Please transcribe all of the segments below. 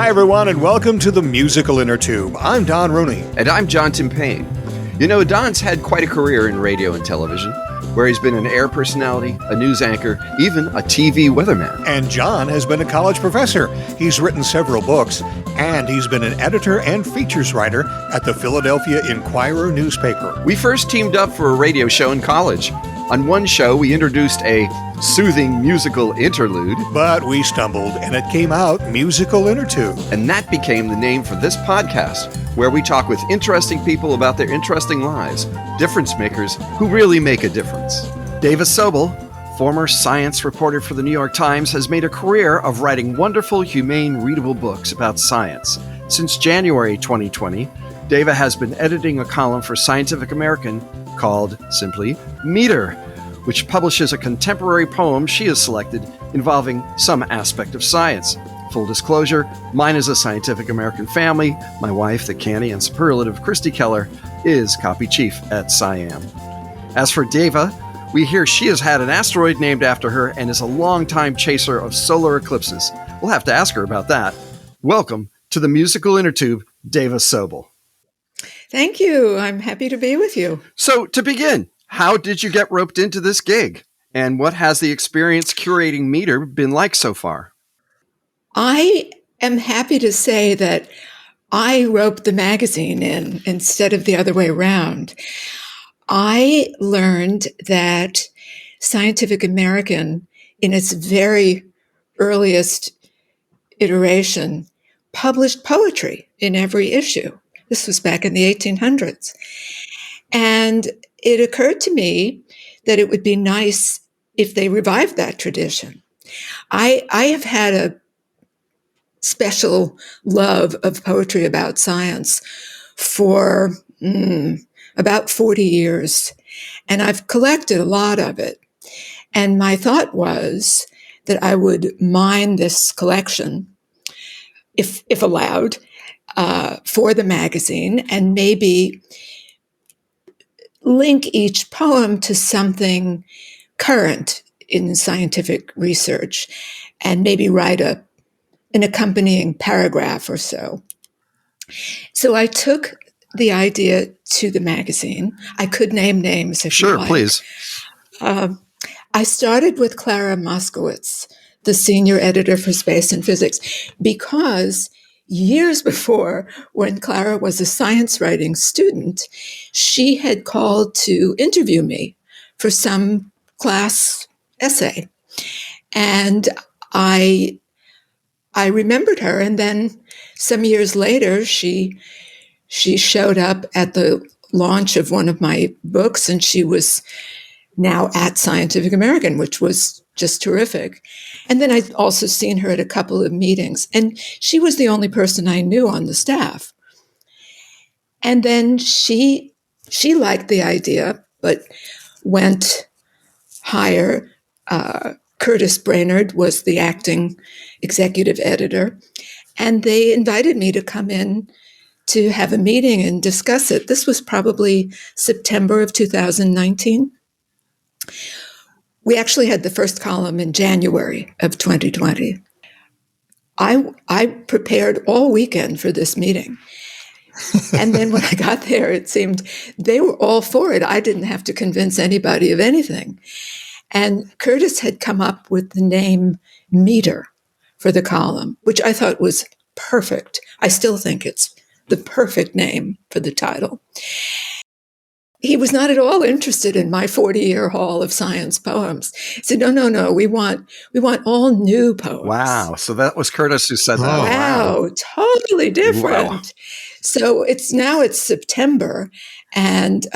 Hi, everyone, and welcome to the Musical Innertube. I'm Don Rooney. And I'm John Timpane. You know, Don's had quite a career in radio and television, where he's been an air personality, a news anchor, even a TV weatherman. And John has been a college professor. He's written several books, and he's been an editor and features writer at the Philadelphia Inquirer newspaper. We first teamed up for a radio show in college. On one show, we introduced a soothing musical interlude. But we stumbled, and it came out Musical Innertube. And that became the name for this podcast, where we talk with interesting people about their interesting lives, difference makers who really make a difference. Dava Sobel, former science reporter for the New York Times, has made a career of writing wonderful, humane, readable books about science. Since January 2020, Dava has been editing a column for Scientific American called, simply, Meter, which publishes a contemporary poem she has selected involving some aspect of science. Full disclosure, mine is a Scientific American family. My wife, the canny and superlative Christy Keller, is copy chief at SciAm. As for Dava, we hear she has had an asteroid named after her and is a longtime chaser of solar eclipses. We'll have to ask her about that. Welcome to the Musical Innertube, Dava Sobel. Thank you. I'm happy to be with you. So, to begin, how did you get roped into this gig? And what has the experience curating Meter been like so far? I am happy to say that I roped the magazine in instead of the other way around. I learned that Scientific American, in its very earliest iteration, published poetry in every issue. This was back in the 1800s. And it occurred to me that it would be nice if they revived that tradition. I have had a special love of poetry about science for about 40 years, and I've collected a lot of it. And my thought was that I would mine this collection, if allowed, for the magazine, and maybe link each poem to something current in scientific research, and maybe write an accompanying paragraph or so. So I took the idea to the magazine. I could name names if you like. Sure, please. I started with Clara Moskowitz, the senior editor for Space and Physics, because years before, when Clara was a science writing student, she had called to interview me for some class essay. And I remembered her. And then some years later, she showed up at the launch of one of my books, and she was now at Scientific American, which was just terrific. And then I'd also seen her at a couple of meetings, and she was the only person I knew on the staff. And then she liked the idea, but went higher. Curtis Brainerd was the acting executive editor, and they invited me to come in to have a meeting and discuss it. This was probably September of 2019. We actually had the first column in January of 2020. I prepared all weekend for this meeting. And then when I got there, it seemed they were all for it. I didn't have to convince anybody of anything. And Curtis had come up with the name Meter for the column, which I thought was perfect. I still think it's the perfect name for the title. He was not at all interested in my 40-year haul of science poems. He said, no, we want all new poems. Wow. So that was Curtis who said that. Wow. Totally different. Wow. So it's September. And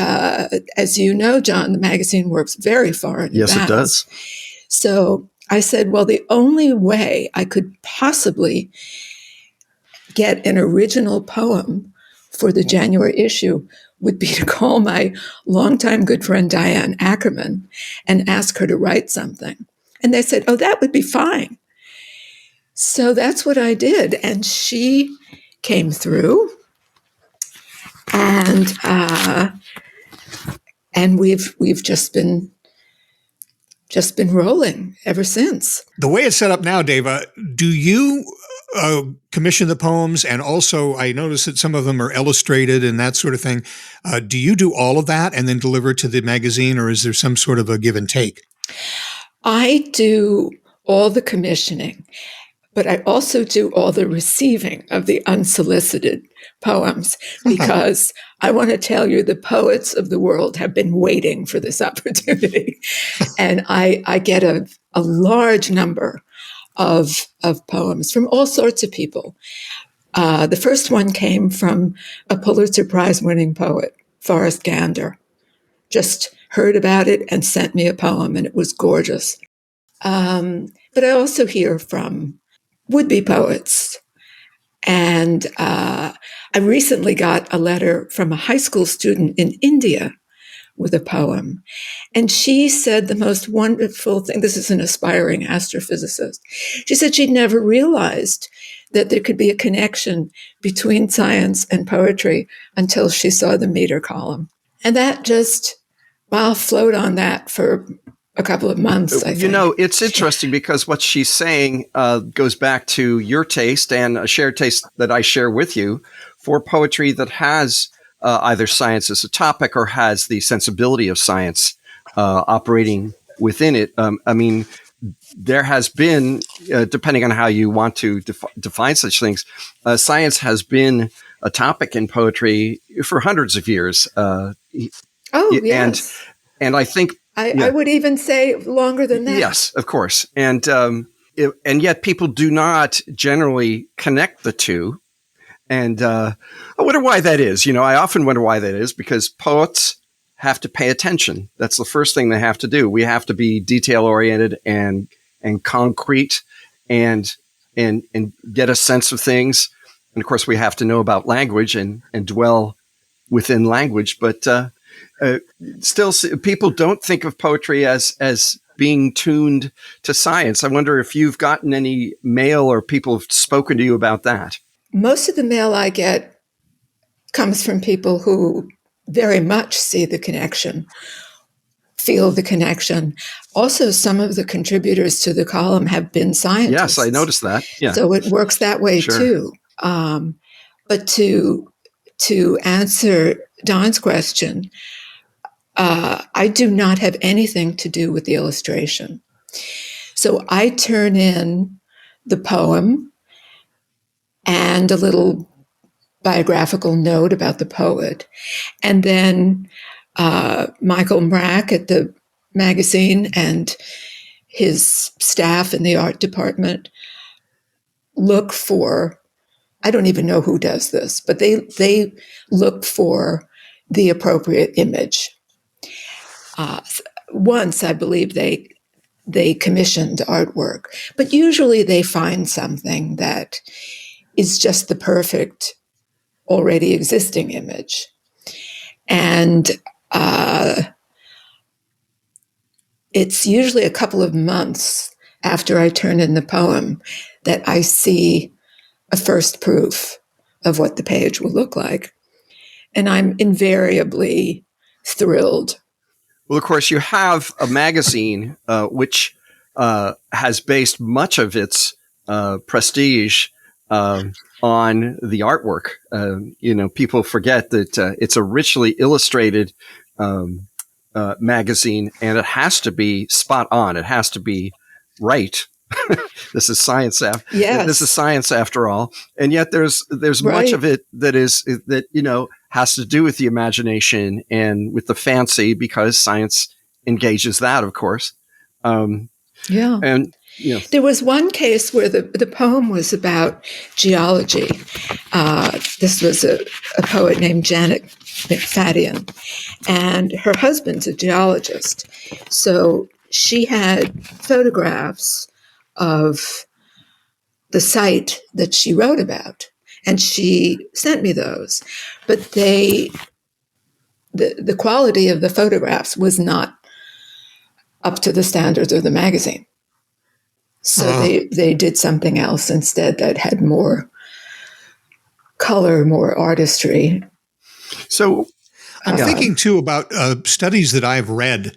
as you know, John, the magazine works very far in advance. Yes, it does. So I said, well, the only way I could possibly get an original poem for the January issue would be to call my longtime good friend Diane Ackerman and ask her to write something. And they said, oh, that would be fine. So that's what I did. And she came through, and we've just been rolling ever since. The way it's set up now, Dava, do you commission the poems, and also I noticed that some of them are illustrated and that sort of thing. Do you do all of that and then deliver it to the magazine, or is there some sort of a give and take? I do all the commissioning, but I also do all the receiving of the unsolicited poems, because I want to tell you the poets of the world have been waiting for this opportunity. And I get a large number of poems from all sorts of people. The first one came from a Pulitzer Prize winning poet, Forrest Gander. Just heard about it and sent me a poem, and it was gorgeous. But I also hear from would-be poets. And I recently got a letter from a high school student in India with a poem. And she said the most wonderful thing. This is an aspiring astrophysicist. She said she'd never realized that there could be a connection between science and poetry until she saw the meter column. And that just, I'll float on that for a couple of months, I think. You know, it's interesting because what she's saying goes back to your taste and a shared taste that I share with you for poetry that has either science as a topic or has the sensibility of science operating within it. I mean, there has been, depending on how you want to define such things, science has been a topic in poetry for hundreds of years. Yes. And I think I would even say longer than that. Yes, of course. And yet people do not generally connect the two. And I wonder why that is. You know, I often wonder why that is, because poets have to pay attention. That's the first thing they have to do. We have to be detail oriented and concrete and get a sense of things. And of course, we have to know about language and dwell within language. But still, people don't think of poetry as being tuned to science. I wonder if you've gotten any mail or people have spoken to you about that. Most of the mail I get comes from people who very much see the connection, feel the connection. Also, some of the contributors to the column have been scientists. Yes, I noticed that. Yeah. So it works that way too. But to answer Don's question, I do not have anything to do with the illustration. So I turn in the poem and a little biographical note about the poet. And then Michael Mrack at the magazine and his staff in the art department look for, I don't even know who does this, but they look for the appropriate image. Once, I believe they commissioned artwork, but usually they find something that is just the perfect already existing image. And it's usually a couple of months after I turn in the poem that I see a first proof of what the page will look like. And I'm invariably thrilled. Well, of course, you have a magazine which has based much of its prestige on the artwork. People forget that it's a richly illustrated magazine, and it has to be spot on. It has to be right. This is science. Yes. This is science after all. And yet there's Right. much of it that has to do with the imagination and with the fancy, because science engages that, of course. Yeah. And there was one case where the poem was about geology. This was a poet named Janet McFadden, and her husband's a geologist. So she had photographs of the site that she wrote about, and she sent me those. But the quality of the photographs was not up to the standards of the magazine. So they did something else instead that had more color, more artistry. so I'm thinking too about studies that I've read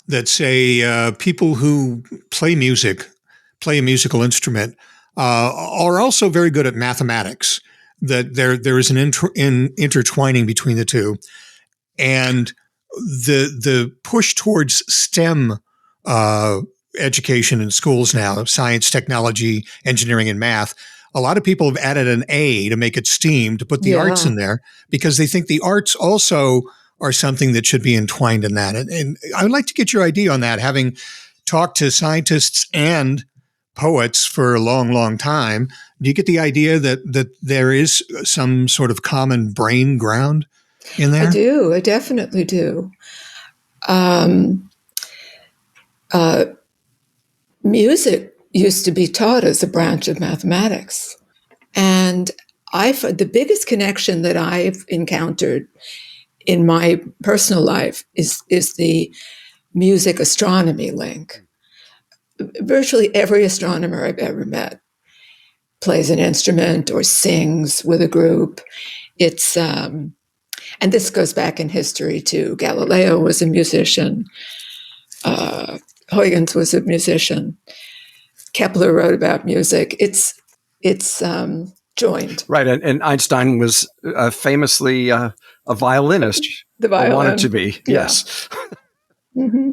that say people who play a musical instrument are also very good at mathematics. That there is an intertwining between the two, and the push towards STEM education in schools now, science, technology, engineering, and math. A lot of people have added an A to make it STEAM, to put the arts in there, because they think the arts also are something that should be entwined in that. And I would like to get your idea on that, having talked to scientists and poets for a long, long time. Do you get the idea that there is some sort of common brain ground in there? I do. I definitely do. Music used to be taught as a branch of mathematics. And the biggest connection that I've encountered in my personal life is the music astronomy link. Virtually every astronomer I've ever met plays an instrument or sings with a group. It's and this goes back in history too. Galileo was a musician. Huygens was a musician. Kepler wrote about music. It's joined. Right, and Einstein was famously a violinist. The violin. Or wanted to be, yes. Mm-hmm.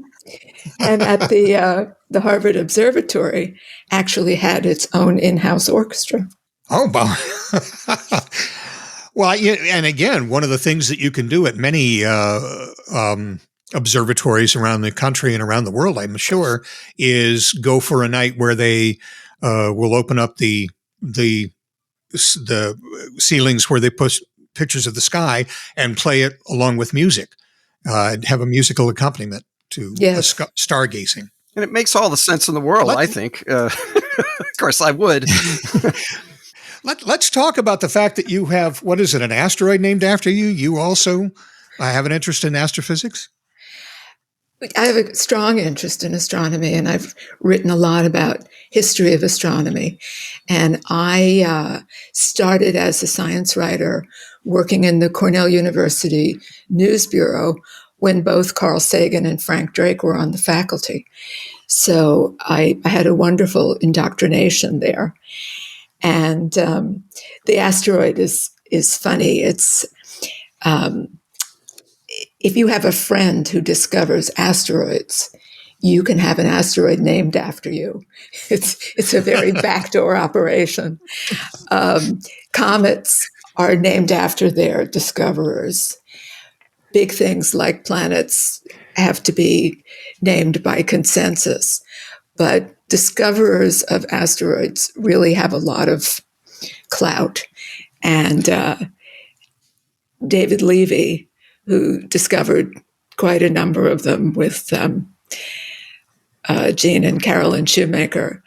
And at the Harvard Observatory actually had its own in-house orchestra. Oh, wow. Well, and again, one of the things that you can do at many observatories around the country and around the world, I'm sure, is go for a night where they will open up the ceilings where they put pictures of the sky and play it along with music, and have a musical accompaniment to stargazing. And it makes all the sense in the world, I think. Of course, I would. Let's talk about the fact that you have, what is it, an asteroid named after you? You also have an interest in astrophysics? I have a strong interest in astronomy, and I've written a lot about history of astronomy. And I started as a science writer working in the Cornell University News Bureau when both Carl Sagan and Frank Drake were on the faculty. So I had a wonderful indoctrination there. And the asteroid is funny. It's if you have a friend who discovers asteroids, you can have an asteroid named after you. It's a very backdoor operation. Comets are named after their discoverers. Big things like planets have to be named by consensus, but discoverers of asteroids really have a lot of clout. And David Levy, who discovered quite a number of them with Jean and Carolyn Shoemaker,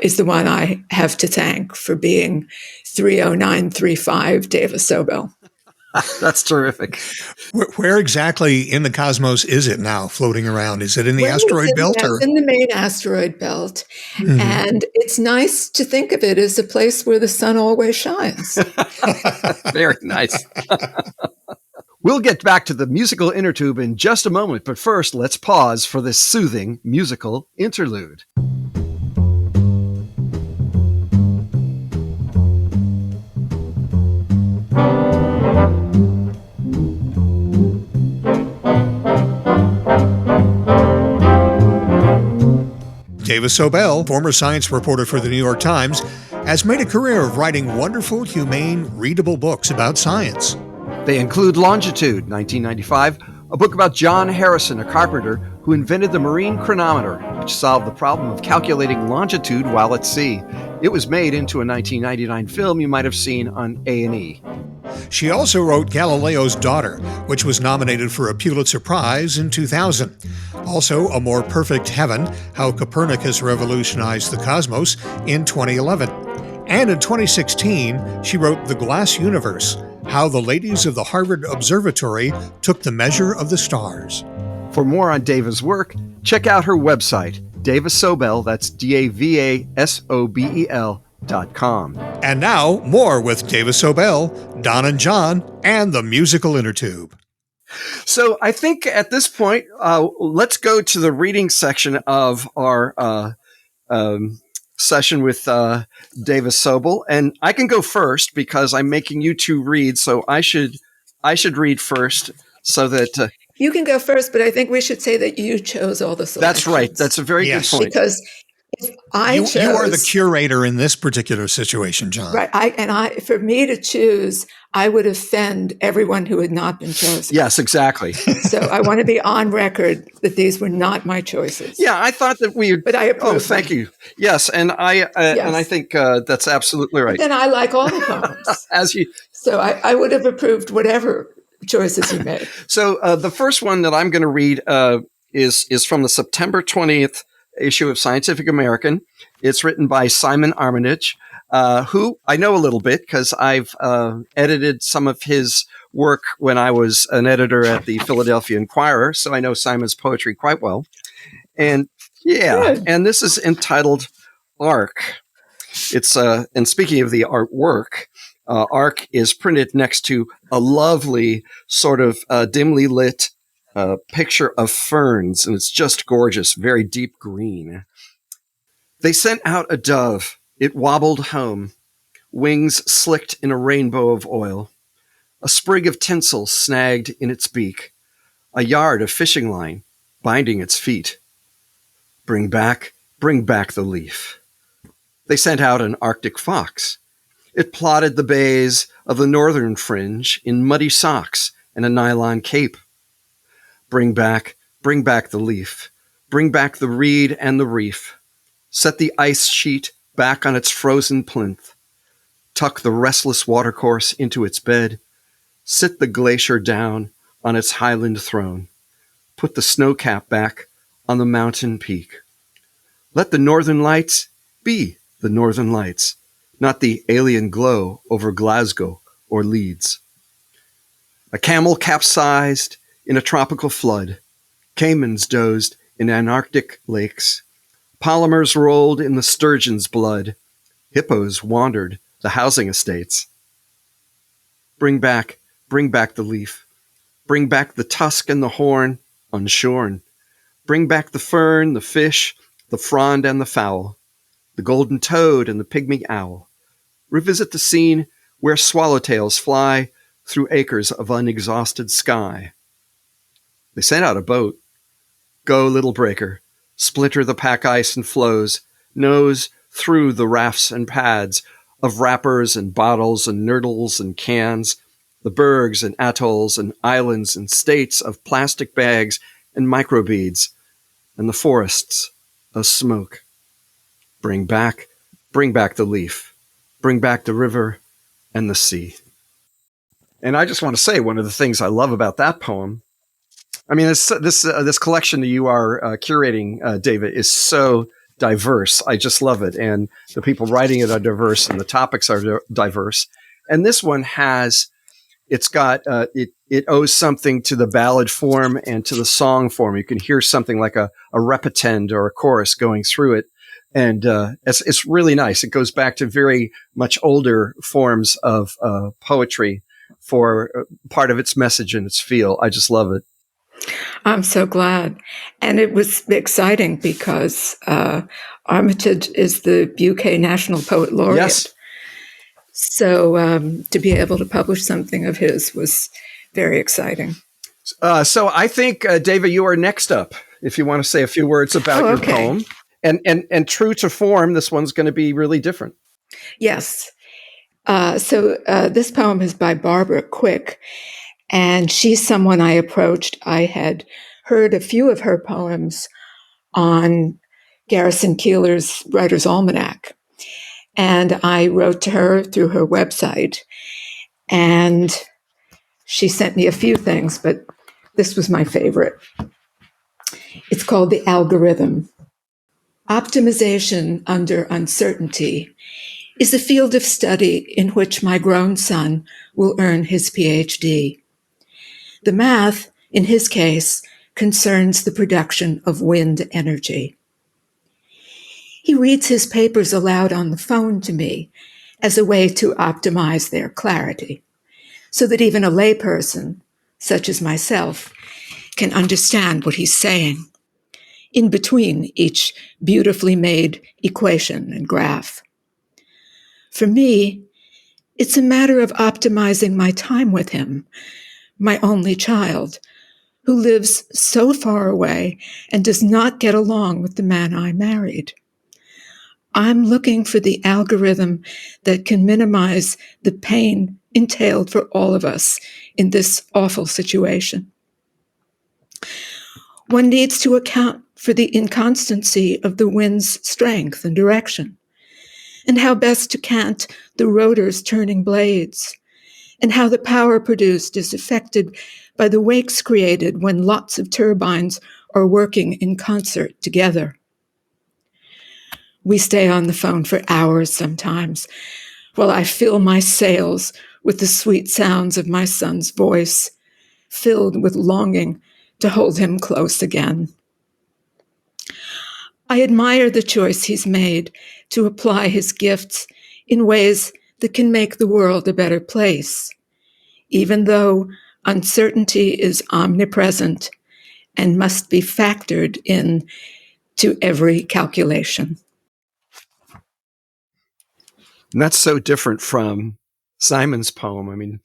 is the one I have to thank for being 30935 Dava Sobel. That's terrific. Where exactly in the cosmos is it now floating around? Is it in the asteroid belt? It's in the main asteroid belt. Mm-hmm. And it's nice to think of it as a place where the sun always shines. Very nice. We'll get back to the musical Innertube in just a moment, but first, let's pause for this soothing musical interlude. Dava Sobel, former science reporter for the New York Times, has made a career of writing wonderful, humane, readable books about science. They include Longitude, 1995, a book about John Harrison, a carpenter who invented the marine chronometer, which solved the problem of calculating longitude while at sea. It was made into a 1999 film you might have seen on A&E. She also wrote Galileo's Daughter, which was nominated for a Pulitzer Prize in 2000. Also, A More Perfect Heaven, How Copernicus Revolutionized the Cosmos, in 2011. And in 2016, she wrote The Glass Universe, How the Ladies of the Harvard Observatory Took the Measure of the Stars. For more on Dava's work, check out her website, Dava Sobel, that's DavaSobel.com. And now, more with Dava Sobel, Don and John, and the musical Innertube. So I think at this point, let's go to the reading section of our session with Dava Sobel, and I can go first because I'm making you two read. So I should read first, so that you can go first. But I think we should say that you chose all the selections. That's right. That's a very good point. Because if you are the curator in this particular situation, John. Right. For me to choose, I would offend everyone who had not been chosen. Yes, exactly. So I want to be on record that these were not my choices. Yeah, I thought that But I approve. Oh, thank you. Yes, and I think that's absolutely right. But then I like all the poems. So I would have approved whatever choices you made. So the first one that I'm going to read is from the September 20th issue of Scientific American. It's written by Simon Armitage, who I know a little bit because I've edited some of his work when I was an editor at the Philadelphia Inquirer. So I know Simon's poetry quite well. And and this is entitled Arc. It's and speaking of the artwork, Arc is printed next to a lovely sort of dimly lit picture of ferns, and it's just gorgeous, very deep green. They sent out a dove. It wobbled home, wings slicked in a rainbow of oil, a sprig of tinsel snagged in its beak, a yard of fishing line binding its feet. Bring back the leaf. They sent out an Arctic fox. It plotted the bays of the northern fringe in muddy socks and a nylon cape. Bring back the leaf. Bring back the reed and the reef. Set the ice sheet back on its frozen plinth. Tuck the restless watercourse into its bed. Sit the glacier down on its highland throne. Put the snowcap back on the mountain peak. Let the northern lights be the northern lights, not the alien glow over Glasgow or Leeds. A camel capsized in a tropical flood. Caimans dozed in Antarctic lakes. Polymers rolled in the sturgeon's blood. Hippos wandered the housing estates. Bring back the leaf. Bring back the tusk and the horn, unshorn. Bring back the fern, the fish, the frond and the fowl, the golden toad and the pygmy owl. Revisit the scene where swallowtails fly through acres of unexhausted sky. They sent out a boat. Go, little breaker, splinter the pack ice and floes, nose through the rafts and pads of wrappers and bottles and nurdles and cans, the bergs and atolls and islands and states of plastic bags and microbeads, and the forests of smoke. Bring back the leaf. Bring back the river and the sea. And I just want to say one of the things I love about that poem, I mean, this collection that you are curating, David, is so diverse. I just love it. And the people writing it are diverse and the topics are diverse. And this one it owes something to the ballad form and to the song form. You can hear something like a repetend or a chorus going through it. And it's really nice. It goes back to very much older forms of poetry for part of its message and its feel. I just love it. I'm so glad. And it was exciting because Armitage is the UK National Poet Laureate. Yes. So to be able to publish something of his was very exciting. So I think, Dava, you are next up, if you want to say a few words about your poem. And true to form, this one's going to be really different. Yes. So this poem is by Barbara Quick, and she's someone I approached. I had heard a few of her poems on Garrison Keillor's Writer's Almanac, and I wrote to her through her website, and she sent me a few things, but this was my favorite. It's called The Algorithm. Optimization under uncertainty is a field of study in which my grown son will earn his PhD. The math, in his case, concerns the production of wind energy. He reads his papers aloud on the phone to me as a way to optimize their clarity, so that even a layperson, such as myself, can understand what he's saying. in between each beautifully made equation and graph. For me, it's a matter of optimizing my time with him, my only child, who lives so far away and does not get along with the man I married. I'm looking for the algorithm that can minimize the pain entailed for all of us in this awful situation. One needs to account for the inconstancy of the wind's strength and direction, and how best to cant the rotor's turning blades, and how the power produced is affected by the wakes created when lots of turbines are working in concert together. We stay on the phone for hours sometimes, while I fill my sails with the sweet sounds of my son's voice, filled with longing to hold him close again. I admire the choice he's made to apply his gifts in ways that can make the world a better place, even though uncertainty is omnipresent and must be factored in to every calculation. And that's so different from Simon's poem. I mean,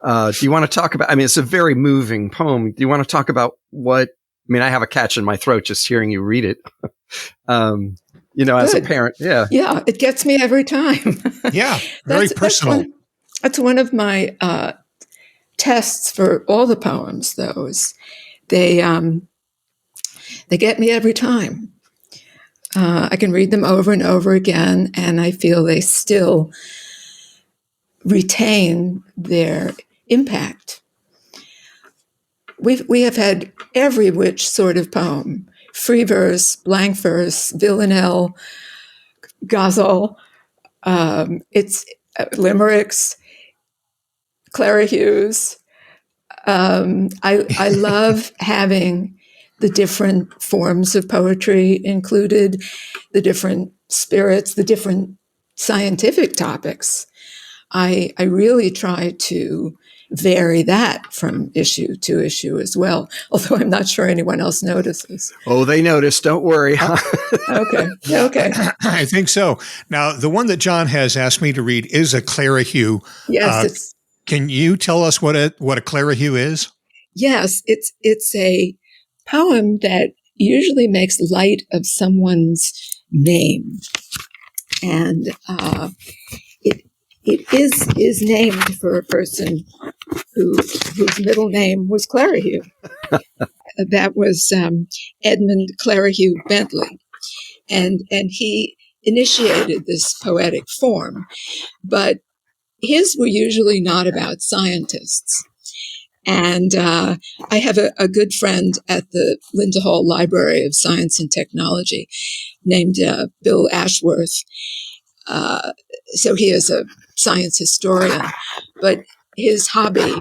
do you want to talk about, I mean, it's a very moving poem. Do you want to talk about what, I mean, I have a catch in my throat just hearing you read it. As a parent. Yeah. Yeah. It gets me every time. Yeah. Very personal. That's one of my tests for all the poems, though, is they get me every time. I can read them over and over again, and I feel they still retain their impact. We have had every which sort of poem: free verse, blank verse, villanelle, ghazal, it's limericks, Clara Hughes. I love having the different forms of poetry included, the different spirits, the different scientific topics. I really try to vary that from issue to issue as well, although I'm not sure anyone else notices. Oh, they notice. Don't worry. Okay. I think so. Now, the one that John has asked me to read is a Clara Hugh. Yes. Can you tell us what a Clara Hugh is? Yes, it's a poem that usually makes light of someone's name, and it is named for a person whose middle name was Clara Hugh. That was Edmund Clara Hugh Bentley, and he initiated this poetic form, but his were usually not about scientists. And I have a good friend at the Linda Hall Library of Science and Technology named Bill Ashworth. So he is a science historian, but his hobby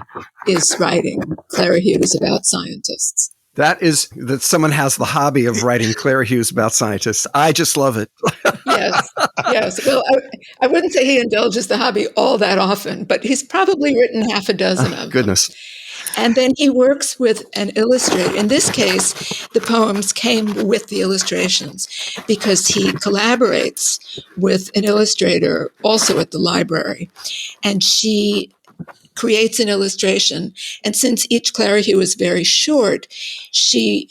is writing Clara Hughes about scientists. That someone has the hobby of writing Clara Hughes about scientists. I just love it. Yes. Well, I wouldn't say he indulges the hobby all that often, but he's probably written half a dozen of them. Goodness. And then he works with an illustrator. In this case, the poems came with the illustrations because he collaborates with an illustrator also at the library. And she creates an illustration. And since each Clara Hugh is very short, she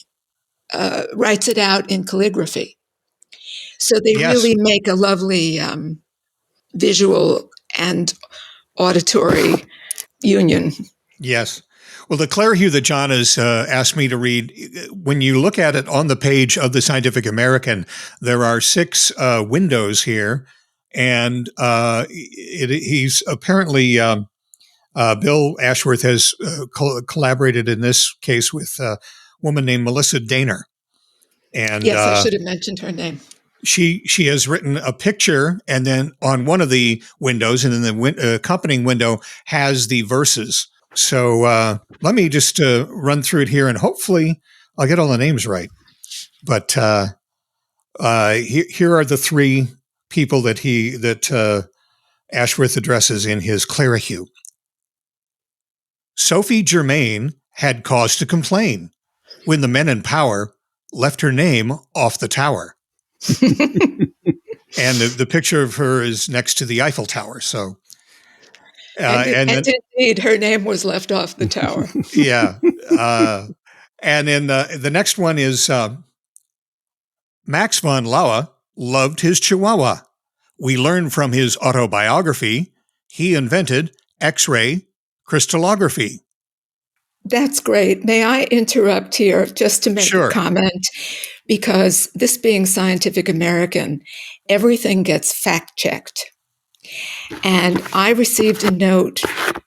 writes it out in calligraphy. So they really make a lovely visual and auditory union. Yes. Well, the Clara Hugh that John has asked me to read, when you look at it on the page of the Scientific American, there are 6 windows here. And he's apparently, Bill Ashworth has collaborated in this case with a woman named Melissa Daner. And yes, I should have mentioned her name. She has written a picture, and then on one of the windows, and then the accompanying window has the verses. So let me just run through it here, and hopefully I'll get all the names right. But here are the 3 people that Ashworth addresses in his Clara Hugh. Sophie Germain had cause to complain when the men in power left her name off the tower. And the picture of her is next to the Eiffel Tower. So, and indeed, her name was left off the tower. Yeah. And then the next one is Max von Laue loved his Chihuahua. We learn from his autobiography he invented X-ray crystallography. That's great. May I interrupt here just to make a comment? Because this being Scientific American, everything gets fact-checked. And I received a note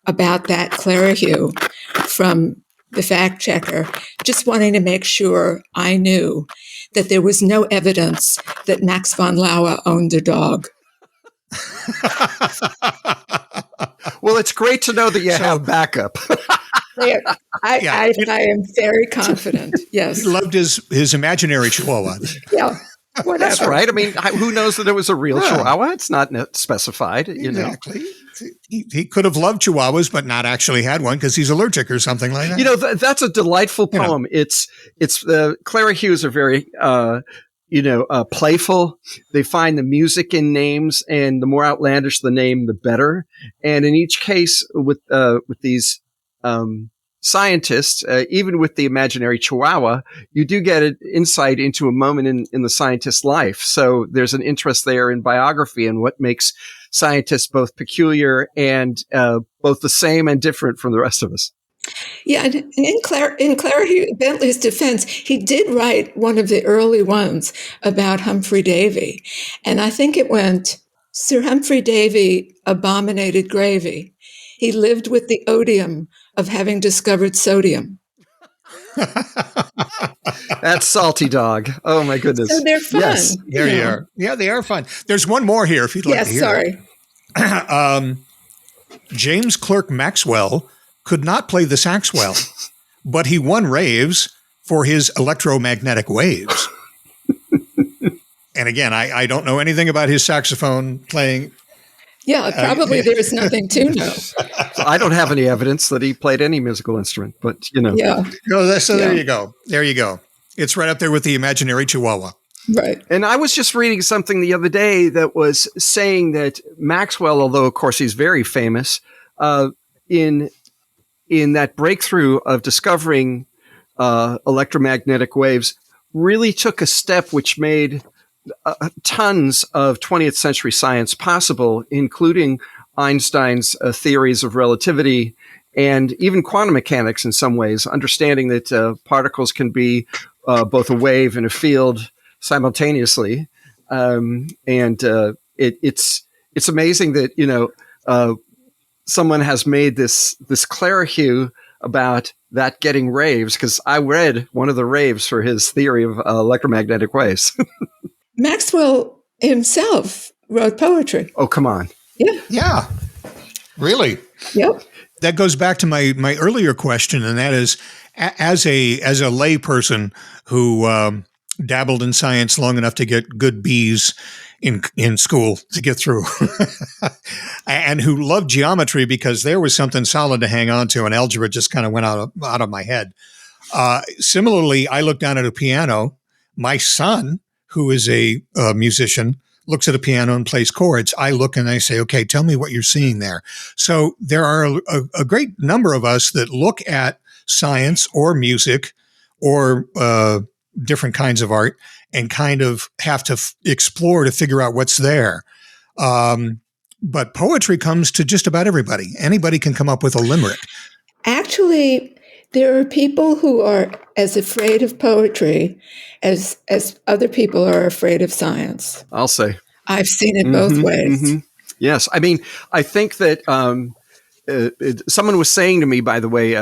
about that, Clara Hugh, from the fact-checker, just wanting to make sure I knew that there was no evidence that Max von Laue owned a dog. Well, it's great to know that you have backup. I am very confident. Yes, he loved his imaginary Chihuahua. Yeah, whatever. That's right. I mean, who knows that it was a real Chihuahua? It's not specified. Exactly. He could have loved Chihuahuas, but not actually had one because he's allergic or something like that. That's a delightful poem. It's Clara Hughes are very playful. They find the music in names, and the more outlandish the name, the better. And in each case, with these scientists, even with the imaginary Chihuahua, you do get an insight into a moment in the scientist's life. So there's an interest there in biography and what makes scientists both peculiar and both the same and different from the rest of us. Yeah, and in Clara Bentley's defense, he did write one of the early ones about Humphrey Davy. And I think it went, Sir Humphrey Davy abominated gravy. He lived with the odium of having discovered sodium. That's salty dog. Oh, my goodness. So they're fun. Yes, there you are. Yeah, they are fun. There's one more here if you'd like to hear. Yes, sorry. James Clerk Maxwell could not play the sax well, but he won raves for his electromagnetic waves. And again, I don't know anything about his saxophone playing. Yeah, probably there's nothing to know. I don't have any evidence that he played any musical instrument, but Yeah. There you go. There you go. It's right up there with the imaginary Chihuahua. Right. And I was just reading something the other day that was saying that Maxwell, although of course he's very famous, in that breakthrough of discovering electromagnetic waves, really took a step which made tons of 20th century science possible, including Einstein's theories of relativity and even quantum mechanics in some ways, understanding that particles can be both a wave and a field simultaneously. It's amazing that, someone has made this Clara Hugh about that getting raves, because I read one of the raves for his theory of electromagnetic waves. Maxwell himself wrote poetry. Oh, come on. Yeah. Yeah. Really? Yep. That goes back to my earlier question, and that is, as a lay person who dabbled in science long enough to get good B's in school to get through, and who loved geometry because there was something solid to hang on to, and algebra just kind of went out of my head. Similarly, I look down at a piano. My son, who is a musician, looks at a piano and plays chords. I look and I say, okay, tell me what you're seeing there. So there are a great number of us that look at science or music or different kinds of art and kind of have to explore to figure out what's there. But poetry comes to just about everybody. Anybody can come up with a limerick. Actually, there are people who are as afraid of poetry as other people are afraid of science. I'll say. I've seen it both ways. Mm-hmm. Yes. I mean, I think that someone was saying to me, by the way,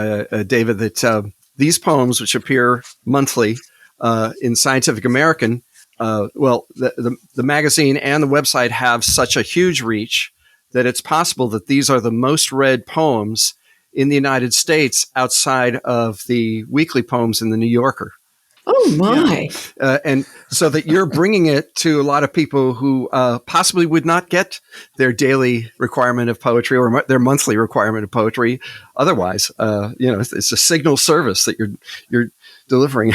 David, that these poems, which appear monthly in Scientific American, the magazine and the website have such a huge reach that it's possible that these are the most read poems in the United States outside of the weekly poems in the New Yorker. Oh, my. Yeah. And so that you're bringing it to a lot of people who possibly would not get their daily requirement of poetry or their monthly requirement of poetry otherwise. It's a signal service that you're delivering.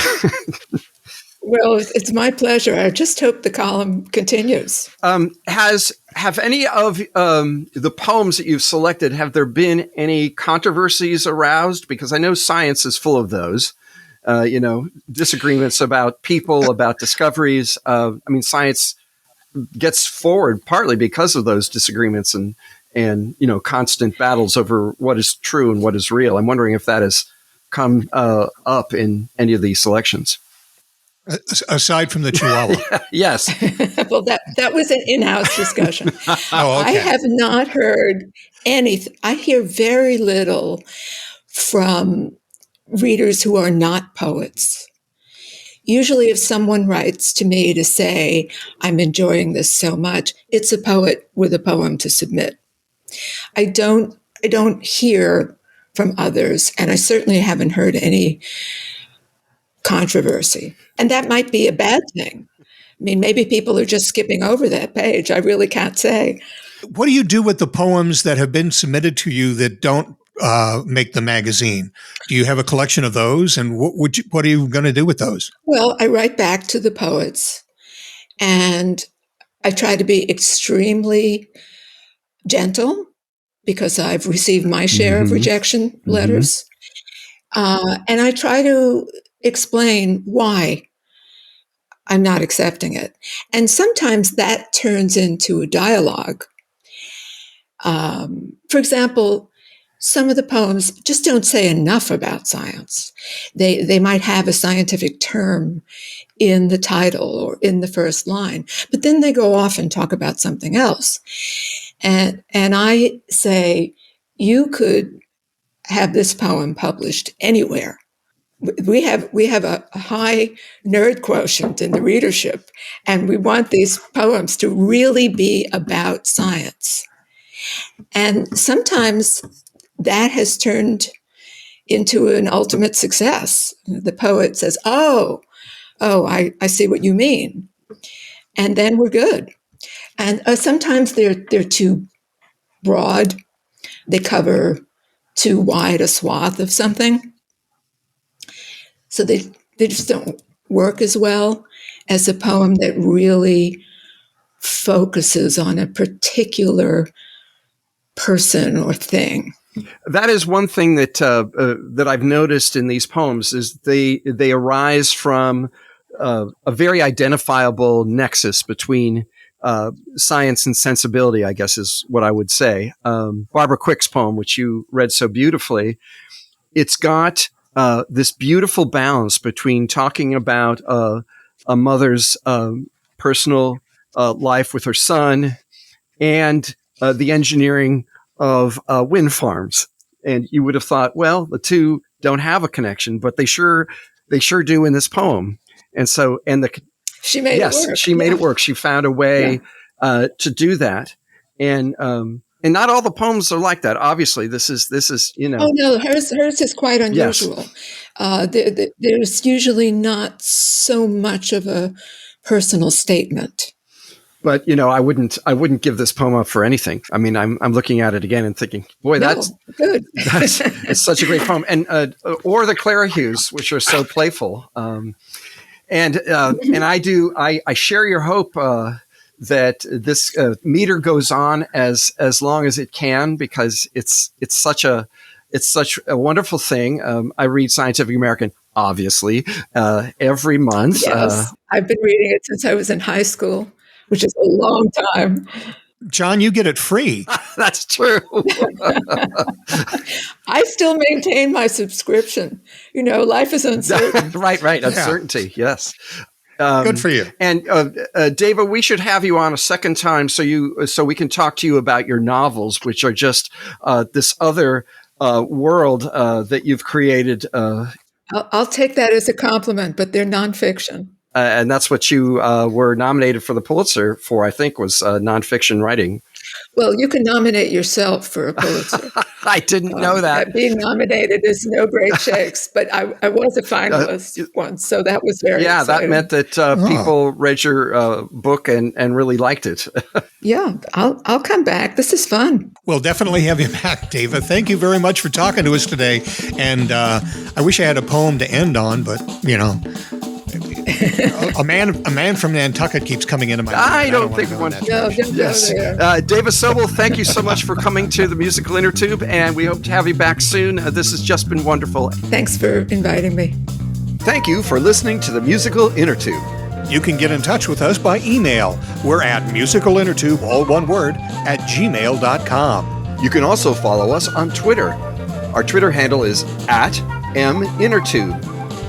Well, it's my pleasure. I just hope the column continues. Have any of the poems that you've selected, have there been any controversies aroused? Because I know science is full of those. Disagreements about people, about discoveries. Science gets forward partly because of those disagreements and constant battles over what is true and what is real. I'm wondering if that has come up in any of these selections. Aside from the Chihuahua. Yes. Well, that was an in-house discussion. Oh, okay. I have not heard anything. I hear very little from readers who are not poets. Usually if someone writes to me to say, I'm enjoying this so much, it's a poet with a poem to submit. I don't hear from others, and I certainly haven't heard any controversy. And that might be a bad thing. I mean, maybe people are just skipping over that page. I really can't say. What do you do with the poems that have been submitted to you that don't make the magazine? Do you have a collection of those? And what are you going to do with those? Well, I write back to the poets, and I try to be extremely gentle because I've received my share of rejection letters. And I try to explain why I'm not accepting it. And sometimes that turns into a dialogue. For example, some of the poems just don't say enough about science. They might have a scientific term in the title or in the first line, but then they go off and talk about something else. And I say, you could have this poem published anywhere. We have a high nerd quotient in the readership, and we want these poems to really be about science. And sometimes that has turned into an ultimate success. The poet says, oh, I see what you mean. And then we're good. And sometimes they're too broad. They cover too wide a swath of something. So they just don't work as well as a poem that really focuses on a particular person or thing. That is one thing that I've noticed in these poems is they arise from a very identifiable nexus between science and sensibility, I guess is what I would say. Barbara Quick's poem, which you read so beautifully, it's got this beautiful balance between talking about a mother's personal life with her son and the engineering of wind farms. And you would have thought, well, the two don't have a connection, but they sure do in this poem. And so, she made it work. She made it work. She found a way to do that. And not all the poems are like that. Obviously, this is Oh no, hers is quite unusual. Yes. There's usually not so much of a personal statement. But I wouldn't give this poem up for anything. I mean, I'm looking at it again and thinking, boy, that's good. It's such a great poem. And or the Clarahues, which are so playful. And I share your hope that this meter goes on as long as it can, because it's such a wonderful thing. I read Scientific American, obviously, every month. Yes, I've been reading it since I was in high school, which is a long time. John, you get it free. That's true. I still maintain my subscription. Life is uncertain. Right. Uncertainty. Yes. Good for you. And Dava, we should have you on a second time so we can talk to you about your novels, which are just this other world that you've created. I'll take that as a compliment, but they're nonfiction. And that's what you were nominated for the Pulitzer for, I think, was nonfiction writing. Well, you can nominate yourself for a Pulitzer. I didn't know that. Being nominated is no great shakes, but I was a finalist once, so that was very exciting. That meant that people read your book and really liked it. Yeah, I'll come back. This is fun. We'll definitely have you back, Dava. Thank you very much for talking to us today. And I wish I had a poem to end on, but, A man from Nantucket keeps coming into my mind. I don't think we want to. No, don't go there. Dava Sobel, thank you so much for coming to the Musical Innertube, and we hope to have you back soon. This has just been wonderful. Thanks for inviting me. Thank you for listening to the Musical Innertube. You can get in touch with us by email. We're at musicalinnertube, all one word, @gmail.com. You can also follow us on Twitter. Our Twitter handle is @MInnertube.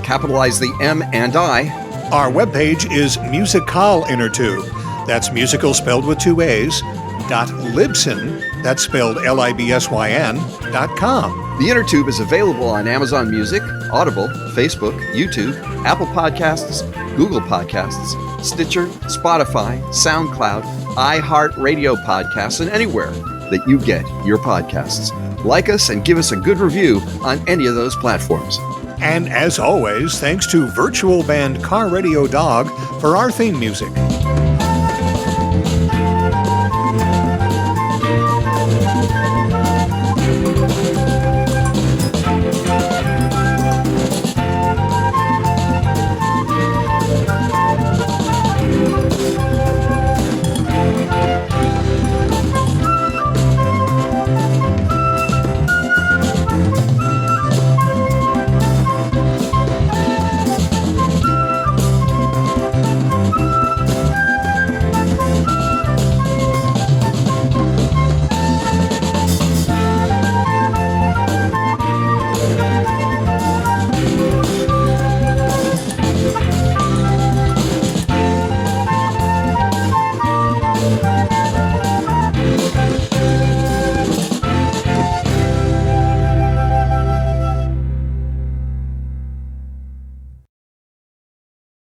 Capitalize the M and I. Our webpage is Musical Innertube. That's musical spelled with 2 A's, .libsyn, that's spelled LIBSYN.com. The Innertube is available on Amazon Music, Audible, Facebook, YouTube, Apple Podcasts, Google Podcasts, Stitcher, Spotify, SoundCloud, iHeartRadio Podcasts, and anywhere that you get your podcasts. Like us and give us a good review on any of those platforms. And as always, thanks to virtual band Car Radio Dog for our theme music.